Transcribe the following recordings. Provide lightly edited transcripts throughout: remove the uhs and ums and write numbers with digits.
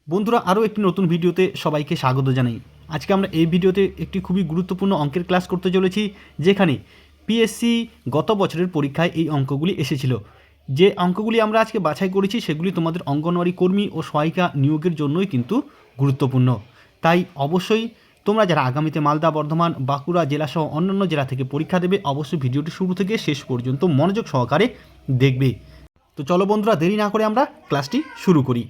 বন্ধুরা, আরও একটি নতুন ভিডিওতে সবাইকে স্বাগত জানাই। আজকে আমরা এই ভিডিওতে একটি খুবই গুরুত্বপূর্ণ অঙ্কের ক্লাস করতে চলেছি, যেখানে পিএসসি গত বছরের পরীক্ষায় এই অঙ্কগুলি এসেছিল। যে অঙ্কগুলি আমরা আজকে বাছাই করেছি সেগুলি তোমাদের অঙ্গনওয়াড়ি কর্মী ও সহায়িকা নিয়োগের জন্যই কিন্তু গুরুত্বপূর্ণ। তাই অবশ্যই তোমরা যারা আগামীতে মালদা, বর্ধমান, বাঁকুড়া জেলাসহ অন্যান্য জেলা থেকে পরীক্ষা দেবে, অবশ্যই ভিডিওটি শুরু থেকে শেষ পর্যন্ত মনোযোগ সহকারে দেখবে। তো চলো বন্ধুরা, দেরি না করে আমরা ক্লাসটি শুরু করি।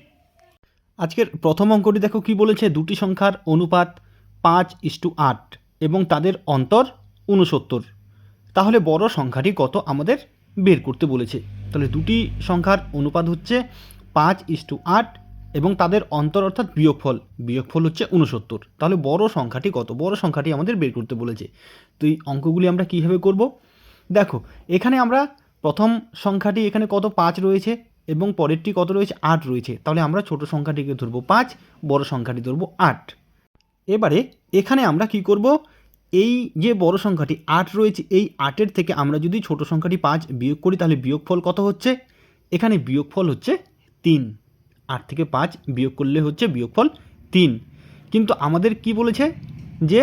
আজকের প্রথম অঙ্কটি দেখো কি বলেছে, দুটি সংখ্যার অনুপাত 5:8 এবং তাদের অন্তর 69। তাহলে বড় সংখ্যাটি কত আমাদের বের করতে বলেছে। তাহলে দুটি সংখ্যার অনুপাত হচ্ছে 5:8 এবং তাদের অন্তর অর্থাৎ বিয়োগফল হচ্ছে 69। তাহলে বড় সংখ্যাটি কত, বড় সংখ্যাটি আমাদের বের করতে বলেছে। তো এই অঙ্কগুলি আমরা কীভাবে করব, দেখো এখানে আমরা প্রথম সংখ্যাটি এখানে কত 5 রয়েছে এবং পরেরটি কত রয়েছে 8 রয়েছে। তাহলে আমরা ছোট সংখ্যাটিকে ধরবো 5, বড় সংখ্যাটি ধরবো 8। এবারে এখানে আমরা কি করব, এই যে বড় সংখ্যাটি 8 রয়েছে, এই 8-এর থেকে আমরা যদি ছোট সংখ্যাটি 5 বিয়োগ করি, তাহলে বিয়োগফল কত হচ্ছে, এখানে বিয়োগফল হচ্ছে 3। 8 থেকে 5 বিয়োগ করলে হচ্ছে বিয়োগফল 3। কিন্তু আমাদের কি বলেছে যে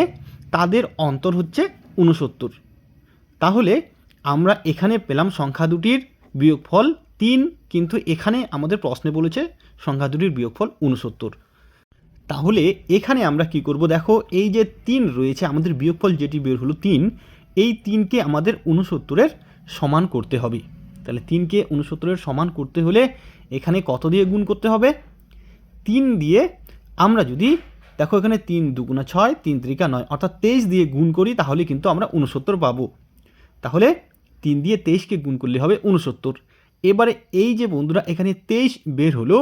তাদের অন্তর হচ্ছে 69। তাহলে আমরা এখানে পেলাম সংখ্যা দুটির বিয়োগফল 3, কিন্তু এখানে আমাদের প্রশ্নে বলেছে সংখ্যা দুটির বিয়োগফল 69। তাহলে এখানে আমরা কি করব, দেখো এই যে 3 রয়েছে, আমাদের বিয়োগফল যেটি বের হলো 3, এই 3কে আমাদের 69-এর সমান করতে হবে। তাহলে 3কে 69-এর সমান করতে হলে এখানে কত দিয়ে গুণ করতে হবে, 3 দিয়ে আমরা যদি দেখো এখানে 3 দুগুণা 6, 3 ত্রিকা 9 অর্থাৎ 23 দিয়ে গুণ করি, তাহলে কিন্তু আমরা 69 পাবো। তাহলে 3 দিয়ে 23কে গুণ করলে হবে 69। এবারে এই যে বন্ধুরা এখানে 23 বের হলো,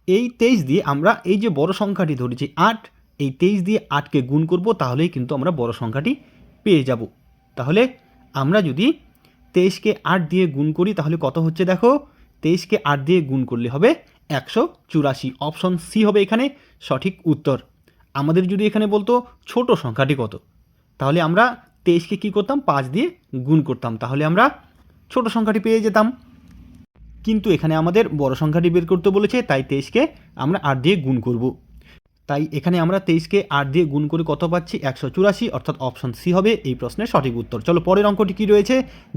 এই 23 দিয়ে আমরা এই যে বড় সংখ্যাটি ধরেছি 8, এই 23 দিয়ে 8কে গুণ করব, তাহলেই কিন্তু আমরা বড় সংখ্যাটি পেয়ে যাব। তাহলে আমরা যদি 23কে 8 দিয়ে গুণ করি তাহলে কত হচ্ছে, দেখো 23কে 8 দিয়ে গুণ করলে হবে 184। অপশন সি হবে এখানে সঠিক উত্তর। আমাদের যদি এখানে বলতো ছোট সংখ্যাটি কত, তাহলে আমরা 23কে কী করতাম, 5 দিয়ে গুণ করতাম, তাহলে আমরা ছোট সংখ্যাটি পেয়ে যেতাম। কিন্তু এখানে আমাদের বড় সংখ্যাটি বের করতে বলেছে, তাই 23কে আমরা 8 দিয়ে গুণ করব। তাই এখানে আমরা 23কে 8 দিয়ে গুণ করে কত পাচ্ছি, 184, অর্থাৎ অপশন সি হবে এই প্রশ্নের সঠিক উত্তর। চলো পরের অঙ্কটি কী রয়েছে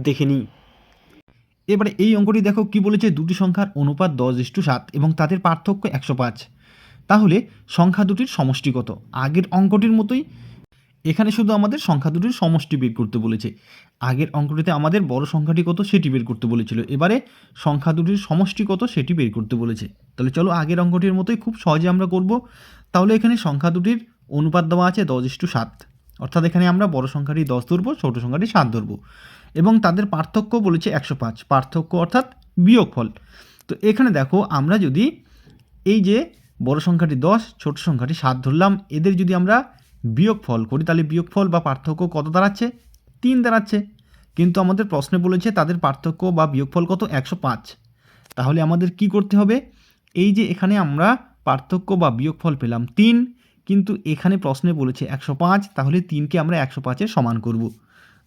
দেখে নিই। এবারে এই অঙ্কটি দেখো কি বলেছে, দুটি সংখ্যার অনুপাত 10:7 এবং তাদের পার্থক্য 105। তাহলে সংখ্যা দুটির সমষ্টি কত। আগের অঙ্কটির মতোই এখানে শুধু আমাদের সংখ্যা দুটির সমষ্টি বের করতে বলেছে। আগের অঙ্কটিতে আমাদের বড় সংখ্যাটি কত সেটি বের করতে বলেছিল, এবারে সংখ্যা দুটির সমষ্টি কত সেটি বের করতে বলেছে। তাহলে চলো আগের অঙ্কটির মতোই খুব সহজে আমরা করব। তাহলে এখানে সংখ্যা দুটির অনুপাত দেওয়া আছে 10:7, অর্থাৎ এখানে আমরা বড় সংখ্যাটি 10 ধরবো, ছোট সংখ্যাটি 7 ধরবো, এবং তাদের পার্থক্য বলেছে 105, পার্থক্য অর্থাৎ বিয়োগফল। তো এখানে দেখো আমরা যদি এই যে বড় সংখ্যাটি 10, ছোট সংখ্যাটি 7 ধরলাম, এদের যদি আমরা বিয়োগফল করি তাহলে বিয়োগফল বা পার্থক্য কত দাঁড়াচ্ছে, 3 দাঁড়াচ্ছে। কিন্তু আমাদের প্রশ্নে বলেছে তাদের পার্থক্য বা বিয়োগফল কত, 105। তাহলে আমাদের কি করতে হবে, এই যে এখানে আমরা পার্থক্য বা বিয়োগফল পেলাম 3, কিন্তু এখানে প্রশ্নে বলেছে 105, তাহলে 3কে আমরা 105-এর সমান করব।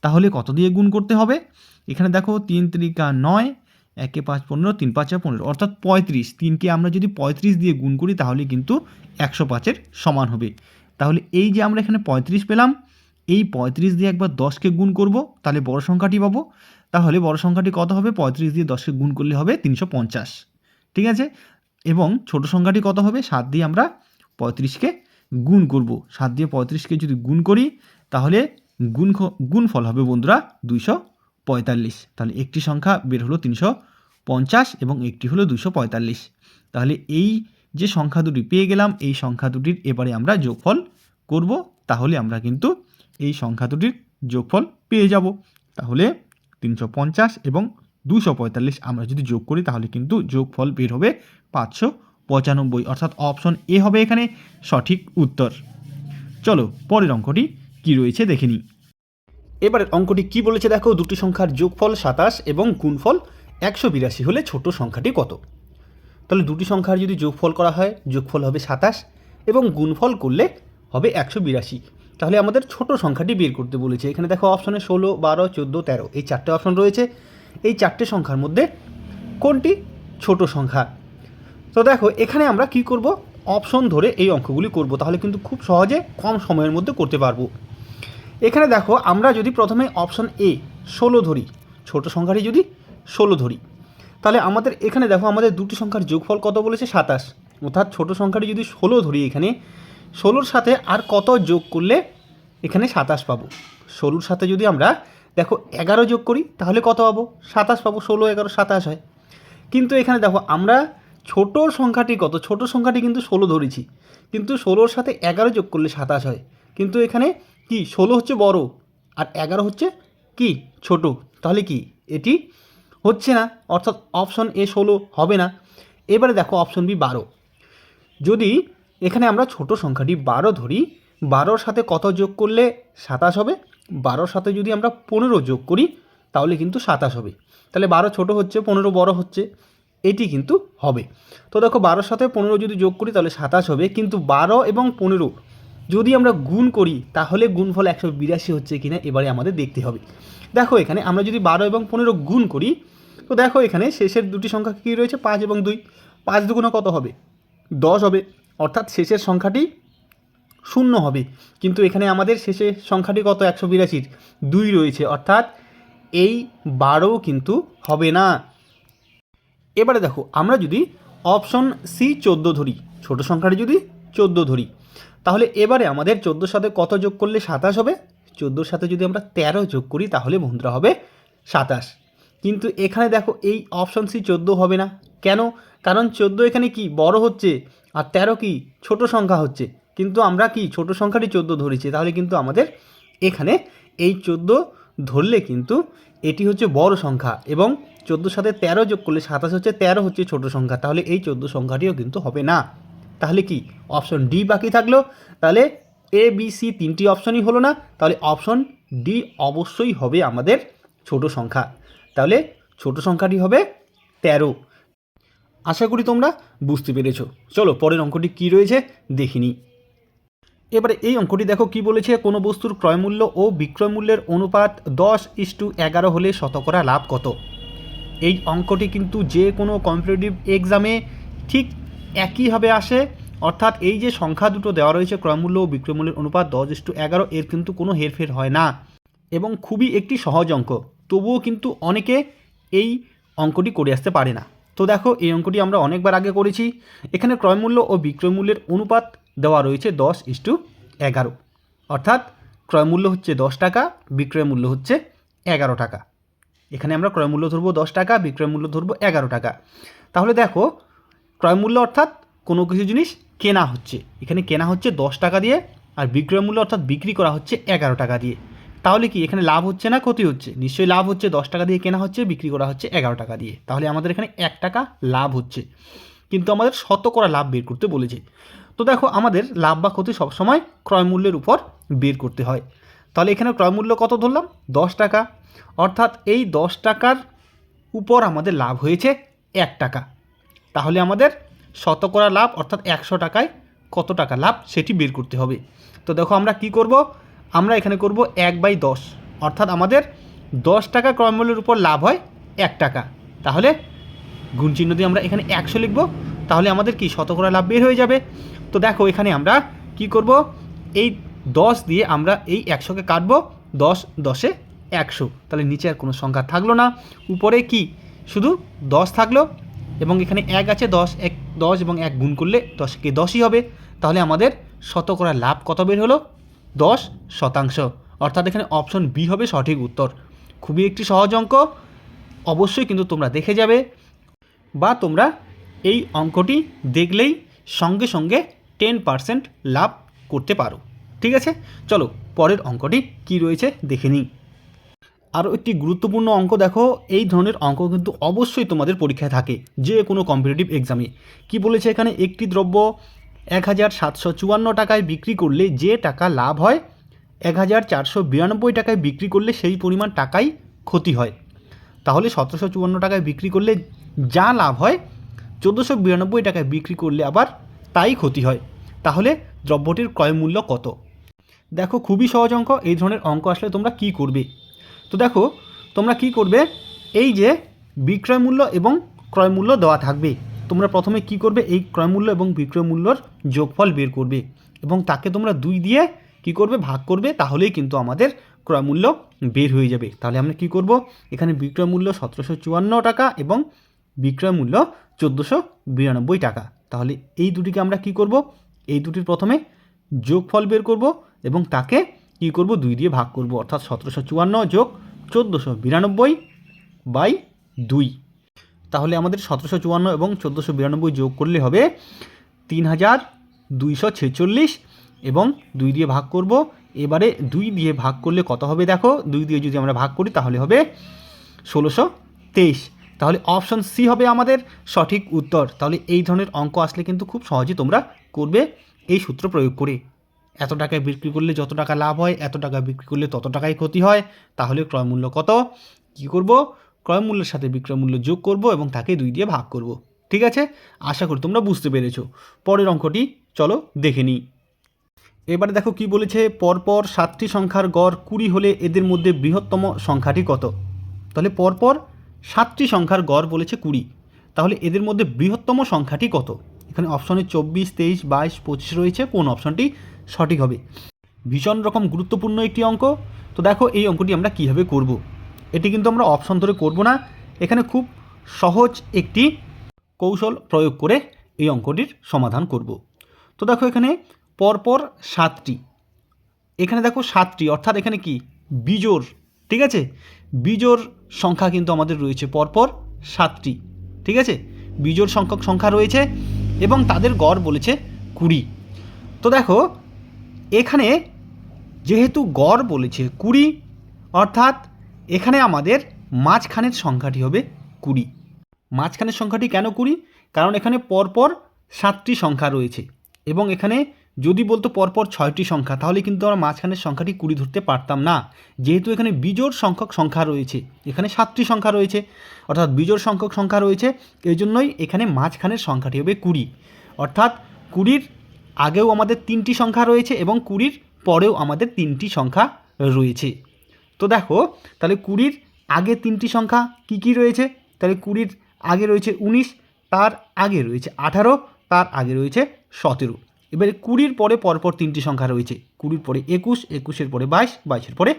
তাহলে কত দিয়ে গুণ করতে হবে, এখানে দেখো 3 ত্রিকা 9, 1 5 15, 3 5 15, অর্থাৎ 35। 3কে আমরা যদি 35 দিয়ে গুণ করি তাহলে কিন্তু 105-এর সমান হবে। তাহলে এই যে আমরা এখানে 35 পেলাম, এই 35 দিয়ে একবার 10কে গুণ করব, তাহলে বড় সংখ্যাটি পাবো। তাহলে বড় সংখ্যাটি কত হবে, 35 দিয়ে 10কে গুণ করলে হবে 350, ঠিক আছে। এবং ছোট সংখ্যাটি কত হবে, 7 দিয়ে আমরা 35কে গুণ করব। 7 দিয়ে 35কে যদি গুণ করি তাহলে গুণফল হবে বন্ধুরা 245। তাহলে একটি সংখ্যা বের হলো 350 এবং একটি হলো 245। তাহলে এই যে সংখ্যা দুটি পেয়ে গেলাম, এই সংখ্যা দুটির এবারে আমরা যোগফল করব, তাহলে আমরা কিন্তু এই সংখ্যা দুটির যোগফল পেয়ে যাব। তাহলে 350 এবং 245 আমরা যদি যোগ করি তাহলে কিন্তু যোগফল বের হবে 595, অর্থাৎ অপশন এ হবে এখানে সঠিক উত্তর। চলো পরের অঙ্কটি কি রয়েছে দেখে নিই। এবারের অঙ্কটি কি বলেছে দেখো, দুটি সংখ্যার যোগফল 27 এবং গুণফল 182 হলে ছোট সংখ্যাটি কত। তাহলে দুটি সংখ্যার যদি যোগফল করা হয়, যোগফল হবে 27 এবং গুণফল করলে হবে 182। তাহলে আমাদের ছোট সংখ্যাটি বের করতে বলেছে। এখানে দেখো অপশনে 16, 12, 14, 13 এই 4টে অপশন রয়েছে। এই 4টে সংখ্যার মধ্যে কোনটি ছোট সংখ্যা। তো দেখো এখানে আমরা কি করব, অপশন ধরে এই অঙ্কগুলি করব, তাহলে কিন্তু খুব সহজে কম সময়ের মধ্যে করতে পারবো। এখানে দেখো আমরা যদি প্রথমে অপশন এ 16 ধরি, ছোট সংখ্যাটি যদি 16 ধরি, তাহলে আমাদের এখানে দেখো আমাদের দুটি সংখ্যার যোগফল কত বলেছে 27, অর্থাৎ ছোট সংখ্যাটি যদি 16 ধরি, এখানে 16-র সাথে আর কত যোগ করলে এখানে 27 পাবো। 16-র সাথে যদি আমরা দেখো 11 যোগ করি তাহলে কত পাবো, 27 পাবো। 16, 11, 27 হয়। কিন্তু এখানে দেখো আমরা ছোট সংখ্যাটি কত, ছোট সংখ্যাটি কিন্তু 16 ধরেছি, কিন্তু 16-র সাথে 11 যোগ করলে 27 হয়। কিন্তু এখানে কি 16 হচ্ছে বড় আর 11 হচ্ছে কি ছোট, তাহলে কি এটি হচ্ছে না, অর্থাৎ অপশন এ 16 হবে না। এবারে দেখো অপশন বি 12, যদি এখানে আমরা ছোট সংখ্যাটি 12 ধরি, 12-র সাথে কত যোগ করলে 27 হবে, 12-র সাথে যদি আমরা 15 যোগ করি তাহলে কিন্তু 27 হবে। তাহলে 12 ছোট হচ্ছে, 15 বড় হচ্ছে, এটি কিন্তু হবে। তো দেখো 12-র সাথে 15 যদি যোগ করি তাহলে 27 হবে, কিন্তু 12 এবং 15 যদি আমরা গুণ করি তাহলে গুণফল 182 হচ্ছে কিনা এবারে আমাদের দেখতে হবে। দেখো এখানে আমরা যদি 12 এবং 15 গুণ করি, তো দেখো এখানে শেষের দুটি সংখ্যা কী রয়েছে, 5 এবং 2, 5 দুগুণে কত হবে, 10 হবে, অর্থাৎ শেষের সংখ্যাটি 0 হবে। কিন্তু এখানে আমাদের শেষের সংখ্যাটি কত, 182, 2 রয়েছে, অর্থাৎ এই 12 কিন্তু হবে না। এবারে দেখো আমরা যদি অপশন সি 14 ধরি, ছোট সংখ্যাটি যদি 14 ধরি, তাহলে এবারে আমাদের 14-র সাথে কত যোগ করলে 27 হবে, 14-র সাথে যদি আমরা 13 যোগ করি তাহলে বন্ধুরা হবে 27। কিন্তু এখানে দেখো এই অপশন সি 14 হবে না, কেন, কারণ 14 এখানে কি বড় হচ্ছে আর 13 কি ছোট সংখ্যা হচ্ছে, কিন্তু আমরা কি ছোট সংখ্যাটি 14 ধরেছি, তাহলে কিন্তু আমাদের এখানে এই 14 ধরলে কিন্তু এটি হচ্ছে বড় সংখ্যা, এবং 14-র সাথে 13 যোগ করলে 27 হচ্ছে, 13 হচ্ছে ছোট সংখ্যা, তাহলে এই 14 সংখ্যাটিও কিন্তু হবে না। তাহলে কি অপশন ডি বাকি থাকলো, তাহলে এ বি সি তিনটি অপশনই হলো না, তাহলে অপশন ডি অবশ্যই হবে আমাদের ছোট সংখ্যা, তাহলে ছোট সংখ্যাটি হবে 13। আশা করি তোমরা বুঝতে পেরেছো। চলো পরের অঙ্কটি কী রয়েছে দেখিনি। এবারে এই অঙ্কটি দেখো কি বলেছে, কোনো বস্তুর ক্রয়মূল্য ও বিক্রয় মূল্যের অনুপাত 10:11 হলে শতকরা লাভ কত। এই অঙ্কটি কিন্তু যে কোনো কম্পিটিটিভ এক্সামে ঠিক একইভাবে আসে, অর্থাৎ এই যে সংখ্যা দুটো দেওয়া রয়েছে ক্রয়মূল্য ও বিক্রয়মূল্যের অনুপাত 10:11, এর কিন্তু কোনো হেরফের হয় না, এবং খুবই একটি সহজ অঙ্ক, তবুও কিন্তু অনেকে এই অঙ্কটি করে আসতে পারে না। তো দেখো এই অঙ্কটি আমরা অনেকবার আগে করেছি। এখানে ক্রয়মূল্য ও বিক্রয়মূল্যের অনুপাত দেওয়া রয়েছে 10:11, অর্থাৎ ক্রয়মূল্য হচ্ছে 10 টাকা, বিক্রয় মূল্য হচ্ছে 11 টাকা। এখানে আমরা ক্রয়মূল্য ধরবো 10 টাকা, বিক্রয় মূল্য ধরবো 11 টাকা। তাহলে দেখো ক্রয়মূল্য অর্থাৎ কোনো কিছু জিনিস কেনা হচ্ছে, এখানে কেনা হচ্ছে 10 টাকা দিয়ে, আর বিক্রয় মূল্য অর্থাৎ বিক্রি করা হচ্ছে 11 টাকা দিয়ে। তাহলে কি এখানে লাভ হচ্ছে না ক্ষতি হচ্ছে, নিশ্চয়ই লাভ হচ্ছে, 10 টাকা দিয়ে কেনা হচ্ছে, বিক্রি করা হচ্ছে 11 টাকা দিয়ে, তাহলে আমাদের এখানে 1 টাকা লাভ হচ্ছে, কিন্তু আমাদের শতকরা লাভ বের করতে বলেছে। তো দেখো আমাদের লাভ বা ক্ষতি সবসময় ক্রয়মূল্যের উপর বের করতে হয়। তাহলে এখানে ক্রয়মূল্য কত ধরলাম, 10 টাকা, অর্থাৎ এই 10 টাকার উপর আমাদের লাভ হয়েছে 1 টাকা, তাহলে আমাদের শতকরা লাভ অর্থাৎ 100 টাকায় কত টাকা লাভ সেটি বের করতে হবে। তো দেখো আমরা কি করব, আমরা এখানে করব 1/10, অর্থাৎ আমাদের 10 টাকা ক্রয়মূল্যের উপর লাভ হয় 1 টাকা, তাহলে গুণ চিহ্ন দিয়ে আমরা এখানে 100 লিখব, তাহলে আমাদের কি শতকরা লাভ বের হয়ে যাবে। তো দেখো এখানে আমরা কি করব, এই 10 দিয়ে আমরা এই 100কে কাটবো, 10 10-এ 100, তাহলে নিচে আর কোনো সংখ্যা থাকলো না, উপরে কি শুধু 10 থাকলো, এবং এখানে 1 আছে, 10 এবং 1 গুণ করলে 10কে 10ই হবে, তাহলে আমাদের শতকরা লাভ কত বের হলো, 10%, অর্থাৎ এখানে অপশন বি হবে সঠিক উত্তর। খুবই একটি সহজ অঙ্ক, অবশ্যই কিন্তু তোমরা দেখে যাবে, বা তোমরা এই অঙ্কটি দেখলেই সঙ্গে সঙ্গে 10% লাভ করতে পারো। ঠিক আছে, চলো পরের অঙ্কটি কি রয়েছে দেখে নিই। আরও একটি গুরুত্বপূর্ণ অঙ্ক দেখো, এই ধরনের অঙ্ক কিন্তু অবশ্যই তোমাদের পরীক্ষায় থাকে যে কোনো কম্পিটিটিভ এক্সামে। কি বলেছে এখানে, একটি দ্রব্য 1754 টাকায় বিক্রি করলে যে টাকা লাভ হয় 1492 টাকায় বিক্রি করলে সেই পরিমাণ টাকাই ক্ষতি হয়। তাহলে 1754 টাকায় বিক্রি করলে যা লাভ হয় 1492 টাকায় বিক্রি করলে আবার তাই ক্ষতি হয়, তাহলে দ্রব্যটির ক্রয় মূল্য কত। দেখো খুবই সহজ অঙ্ক, এই ধরনের অঙ্ক আসলে তোমরা কি করবে। তো দেখো তোমরা কি করবে, এই যে বিক্রয় মূল্য এবং ক্রয় মূল্য দেওয়া থাকবে, তোমরা প্রথমে কি করবে, এই ক্রয়মূল্য এবং বিক্রয় মূল্যর যোগফল বের করবে এবং তাকে তোমরা 2 দিয়ে কি করবে, ভাগ করবে, তাহলেই কিন্তু আমাদের ক্রয়মূল্য বের হয়ে যাবে। তাহলে আমরা কি করব, এখানে বিক্রয় মূল্য 1754 টাকা এবং বিক্রয় মূল্য 1492 টাকা। তাহলে এই দুটিকে আমরা কি করব, এই দুটির প্রথমে যোগফল বের করব এবং তাকে কি করব, 2 দিয়ে ভাগ করব, অর্থাৎ 1754 যোগ 1492/2। তাহলে আমাদের 1754 এবং 1492 যোগ করলে হবে 3246 এবং 2 দিয়ে ভাগ করব। এবারে 2 দিয়ে ভাগ করলে কত হবে দেখো, 2 দিয়ে যদি আমরা ভাগ করি তাহলে হবে 1623। তাহলে অপশন সি হবে আমাদের সঠিক উত্তর। তাহলে এই ধরনের অঙ্ক আসলে কিন্তু খুব সহজে তোমরা করবে এই সূত্র প্রয়োগ করে। এত টাকায় বিক্রি করলে যত টাকা লাভ হয়, এত টাকা বিক্রি করলে তত টাকাই ক্ষতি হয়। তাহলে ক্রয়মূল্য কত, কি করব, ক্রয়মূল্যের সাথে বিক্রয় মূল্য যোগ করব এবং তাকে 2 দিয়ে ভাগ করব। ঠিক আছে, আশা করি তোমরা বুঝতে পেরেছো। পরের অঙ্কটি চলো দেখে নিই। এবারে দেখো কি বলেছে, পরপর 7টি সংখ্যার গড় 20 হলে এদের মধ্যে বৃহত্তম সংখ্যাটি কত। তাহলে পরপর 7টি সংখ্যার গড় বলেছে 20, তাহলে এদের মধ্যে বৃহত্তম সংখ্যাটি কত। এখানে অপশনে 24, 23, 22, 25 রয়েছে, কোন অপশনটি সঠিক হবে। ভীষণ রকম গুরুত্বপূর্ণ একটি অঙ্ক। তো দেখো এই অঙ্কটি আমরা কীভাবে করব। এটি কিন্তু আমরা অপশন ধরে করব না, এখানে খুব সহজ একটি কৌশল প্রয়োগ করে এই অঙ্কটির সমাধান করব। তো দেখো এখানে পরপর 7টি, এখানে দেখো 7টি, অর্থাৎ এখানে কি বিজোড়, ঠিক আছে, বিজোড় সংখ্যা কিন্তু আমাদের রয়েছে পরপর 7টি, ঠিক আছে, বিজোড় সংখ্যক সংখ্যা রয়েছে এবং তাদের গড় বলেছে 20। তো দেখো এখানে যেহেতু গড় বলেছে 20, অর্থাৎ এখানে আমাদের মাঝখানের সংখ্যাটি হবে 20। মাঝখানের সংখ্যাটি কেন 20, কারণ এখানে পরপর 7টি সংখ্যা রয়েছে এবং এখানে যদি বলতো পরপর 6টি সংখ্যা, তাহলে কিন্তু আমরা মাঝখানের সংখ্যাটি 20 ধরতে পারতাম না। যেহেতু এখানে বিজোড় সংখ্যক সংখ্যা রয়েছে, এখানে 7টি সংখ্যা রয়েছে, অর্থাৎ বিজোড় সংখ্যক সংখ্যা রয়েছে, এই জন্যই এখানে মাঝখানের সংখ্যাটি হবে 20। অর্থাৎ 20-র আগেও আমাদের 3টি সংখ্যা রয়েছে এবং 20-র পরেও আমাদের 3টি সংখ্যা রয়েছে। তো দেখো তাহলে 20-র আগে 3টি সংখ্যা কি কি রয়েছে, তাহলে 20-র আগে রয়েছে 19, তার আগে রয়েছে 18, তার আগে রয়েছে 17। এবারে 20-র পরে পরপর 3টি সংখ্যা রয়েছে, 20-র পরে 21, 21-এর পরে 22, 22-এর পরে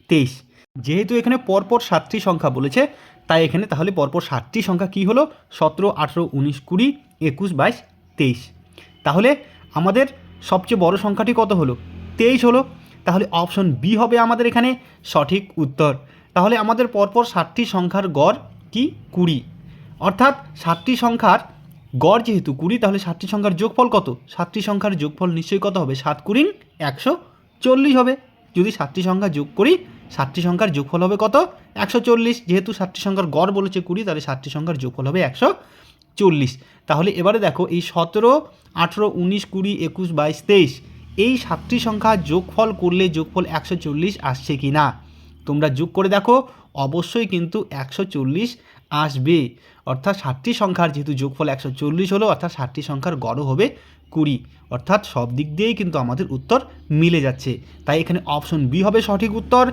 23। যেহেতু এখানে পরপর 7টি সংখ্যা বলেছে, তাই এখানে তাহলে পরপর 7টি সংখ্যা কি হলো, 17, 18, 19, 20, 21, 22, 23। তাহলে আমাদের সবচেয়ে বড় সংখ্যাটি কত হলো, 23 হলো। তাহলে অপশন বি হবে আমাদের এখানে সঠিক উত্তর। তাহলে আমাদের পরপর 7টি সংখ্যার গড় কি 20, অর্থাৎ 7টি সংখ্যার গড় যেহেতু 20, তাহলে 7টি সংখ্যার যোগফল কত, 7টি সংখ্যার যোগফল নিশ্চয়ই কত হবে, 7 × 140 হবে। যদি 7টি সংখ্যা যোগ করি, 7টি সংখ্যার যোগফল হবে কত, 140। যেহেতু 7টি সংখ্যার গড় বলেছে 20, তাহলে 7টি সংখ্যার যোগফল হবে 140। তাহলে এবারে দেখো এই 17, 18, 19, 20, 21, 22, 23 এই 7টি সংখ্যা যোগফল করলে যোগফল 140 আসছে কি না, তোমরা যোগ করে দেখো, অবশ্যই কিন্তু 140 আসবে। অর্থাৎ 7টি সংখ্যার যেহেতু যোগফল 140 হলো, অর্থাৎ 7টি সংখ্যার গড়ও হবে 20, অর্থাৎ সব দিক দিয়েই কিন্তু আমাদের উত্তর মিলে যাচ্ছে। তাই এখানে অপশন বি হবে সঠিক উত্তর।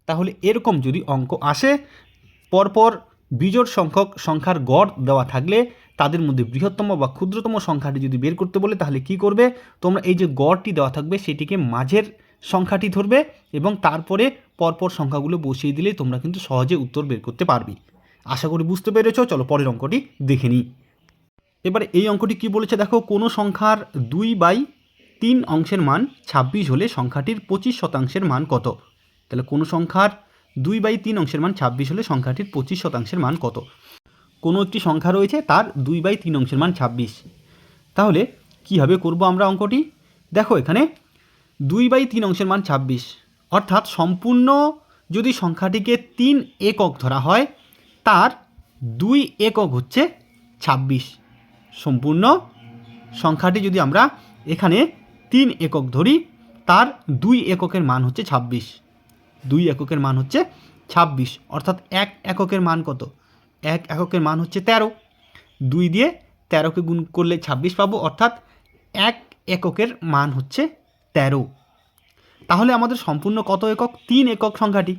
তাহলে এরকম যদি অঙ্ক আসে, পরপর বিজোড় সংখ্যক সংখ্যার গড় দেওয়া থাকলে তাদের মধ্যে বৃহত্তম বা ক্ষুদ্রতম সংখ্যাটি যদি বের করতে বলে, তাহলে কি করবে তোমরা, এই যে গড়টি দেওয়া থাকবে সেটিকে মাঝের সংখ্যাটি ধরবে এবং তারপরে পরপর সংখ্যাগুলো বসিয়ে দিলে তোমরা কিন্তু সহজে উত্তর বের করতে পারবে। আশা করি বুঝতে পেরেছো। চলো পরের অঙ্কটি দেখে নিই। এবার এই অঙ্কটি কি বলেছে দেখো, কোনো সংখ্যার 2/3 অংশের মান 26 হলে সংখ্যাটির 25% মান কত। তাহলে কোনো সংখ্যার 2/3 অংশের মান 26 হলে সংখ্যাটির 25% মান কত। কোনো একটি সংখ্যা রয়েছে, তার 2/3 অংশের মান 26। তাহলে কীভাবে করব আমরা অঙ্কটি, দেখো এখানে 2/3 অংশের মান 26, অর্থাৎ সম্পূর্ণ যদি সংখ্যাটিকে 3 একক ধরা হয়, তার 2 একক হচ্ছে 26। সম্পূর্ণ সংখ্যাটি যদি আমরা এখানে 3 একক ধরি, তার 2 এককের মান হচ্ছে 26। 2 এককের মান হচ্ছে 26, অর্থাৎ 1 এককের মান কত, 1 এককের মান হচ্ছে 13। 2 দিয়ে 13কে গুণ করলে 26 পাবো, অর্থাৎ 1 এককের মান হচ্ছে 13। তাহলে আমাদের সম্পূর্ণ কত একক, 3 একক সংখ্যাটি।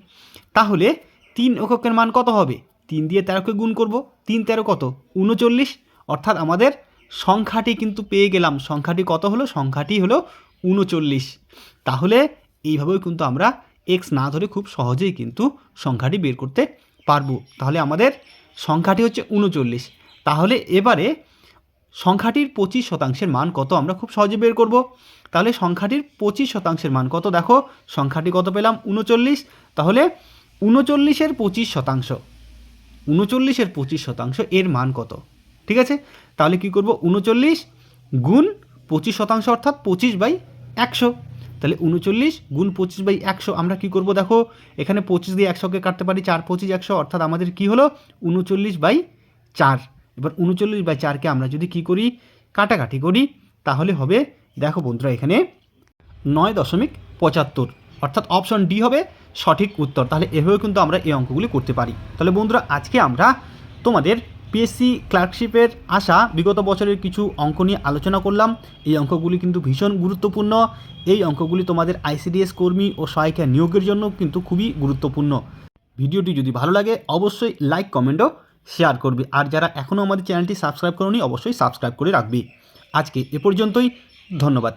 তাহলে 3 এককের মান কত হবে, 3 দিয়ে 13কে গুণ করব, 3 13 কত 39, অর্থাৎ আমাদের সংখ্যাটি কিন্তু পেয়ে গেলাম। সংখ্যাটি কত হলো? সংখ্যাটি হলো 39। তাহলে এইভাবেও কিন্তু আমরা এক্স না ধরে খুব সহজেই কিন্তু সংখ্যাটি বের করতে পারবো। তাহলে আমাদের সংখ্যাটি হচ্ছে 39। তাহলে এবারে সংখ্যাটির 25% মান কত আমরা খুব সহজে বের করব। তাহলে সংখ্যাটির 25% মান কত? দেখো সংখ্যাটি কত পেলাম? 39। তাহলে 39-এর 25%, 39-এর 25% এর মান কত? ঠিক আছে, তাহলে কি করব? 39 গুণ 25% অর্থাৎ 25/100। তাহলে 39 গুণ 25/100 আমরা কি করব? দেখো এখানে 25 দিয়ে 100কে কাটতে পারি, 4 25 100, অর্থাৎ আমাদের কি হলো? 39/4। এবার 39/4কে আমরা যদি কি করি? কাটাকাটি করি, তাহলে হবে, দেখো বন্ধুরা, এখানে 9.75, অর্থাৎ অপশন ডি হবে সঠিক উত্তর। তাহলে এভাবেও কিন্তু আমরা এই অঙ্কগুলি করতে পারি। তাহলে বন্ধুরা, আজকে আমরা তোমাদের পিএসসি ক্লার্কশিপের আসা বিগত বছরের কিছু অঙ্ক নিয়ে আলোচনা করলাম। এই অঙ্কগুলি কিন্তু ভীষণ গুরুত্বপূর্ণ। এই অঙ্কগুলি তোমাদের আইসিডিএস কর্মী ও সহায়িকা নিয়োগের জন্য কিন্তু খুবই গুরুত্বপূর্ণ। ভিডিওটি যদি ভালো লাগে অবশ্যই লাইক, কমেন্ট ও শেয়ার করবে। আর যারা এখনও আমাদের চ্যানেলটি সাবস্ক্রাইব করোনি অবশ্যই সাবস্ক্রাইব করে রাখবে। আজকে এ পর্যন্তই, ধন্যবাদ।